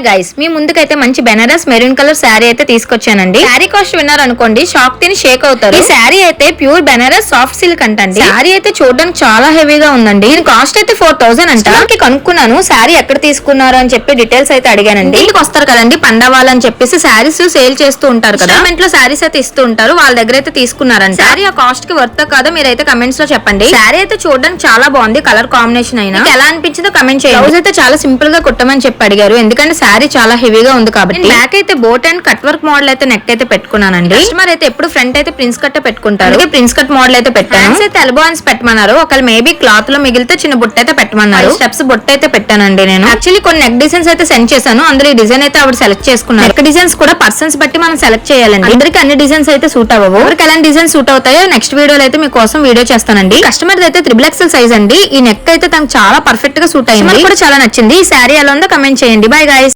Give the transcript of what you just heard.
Hi guys, మీ ముందుకైతే మంచి Banaras maroon colour sari అయితే తీసుకొచ్చానండి. శారీ కాస్ట్ విన్నారు అనుకోండి, షాక్ తిని షేక్ అవుతారు. ఈ శారీ అయితే ప్యూర్ బెనారస్ సాఫ్ట్ సిల్క్ అంటండి. శారీ అయితే చూడడానికి చాలా హెవీగా ఉందండి. దీని కాస్ట్ అయితే 4000 అంట. కనుక్కున్నాను శారీ ఎక్కడ తీసుకున్నారు అని చెప్పి డీటెయిల్స్ అయితే అడిగానండి. ఇంటికి వస్తారు కదండి పండవాళ్ళు అని చెప్పేసి శారీస్ సేల్ చేస్తూ ఉంటారు కదా, కామెంట్ లో శారీస్ అయితే ఇస్తూ ఉంటారు. వాళ్ళ దగ్గర అయితే తీసుకున్నారంట. శారీ ఆ కాస్ట్ కి వర్త్ కాదో మీరైతే కమెంట్స్ లో చెప్పండి. శారీ అయితే చూడడానికి చాలా బాగుంది, కలర్ కాంబినేషన్ అయినా ఎలా అనిపించిందో కమెంట్ చేయండి. బ్లౌజ్ అయితే చాలా సింపుల్ గా కుట్టమని చెప్పి అడిగారు, ఎందుకంటే శారీ చాలా హెవీగా ఉంది కాబట్టి. బ్యాక్ అయితే boat and cut work model అయితే నెక్ అయితే పెట్టుకున్నానండి. కస్టమర్ అయితే ఎప్పుడు ఫ్రంట్ అయితే ప్రిన్స్ కట్ పెట్టుకుంటారు, ప్రిన్స్ కట్ మోడల్ అయితే పెట్టాను. అయితే ఎల్బో హ్యాండ్స్ పెట్టమన్నారు. ఒకవేళ మేబీ క్లాత్ లో మిగిలితే చిన్న బుట్ట అయితే పెట్టమన్నారు. స్టెప్స్ బుట్ట అయితే పెట్టానండి. నేను యాక్చువల్లీ కొన్ని నెక్ డిజైన్స్ అయితే సెండ్ చేశాను, అందులో ఈ డిజైన్ అయితే ఆవిడ సెలెక్ట్ చేసుకున్నారు. నెక్ డిజైన్స్ కూడా పర్సన్స్ బట్టి మనం సెలెక్ట్ చేయాలండి. అందరికి అన్ని డిజైన్స్ అయితే సూట్ అవ్వవు. ఎవరికి ఎలాంటి డిజైన్స్ సూట్ అవుతాయో నెక్స్ట్ వీడియోలో అయితే మీకోసం వీడియో చేస్తానండి. కస్టమర్ అయితే 3XL సైజ్ అండి. ఈ నెక్ అయితే తనకు చాలా పర్ఫెక్ట్ గా సూట్ అయింది, కూడా చాలా నచ్చింది. ఈ శారీ ఎలా ఉందో కమెంట్ చేయండి. Bye guys.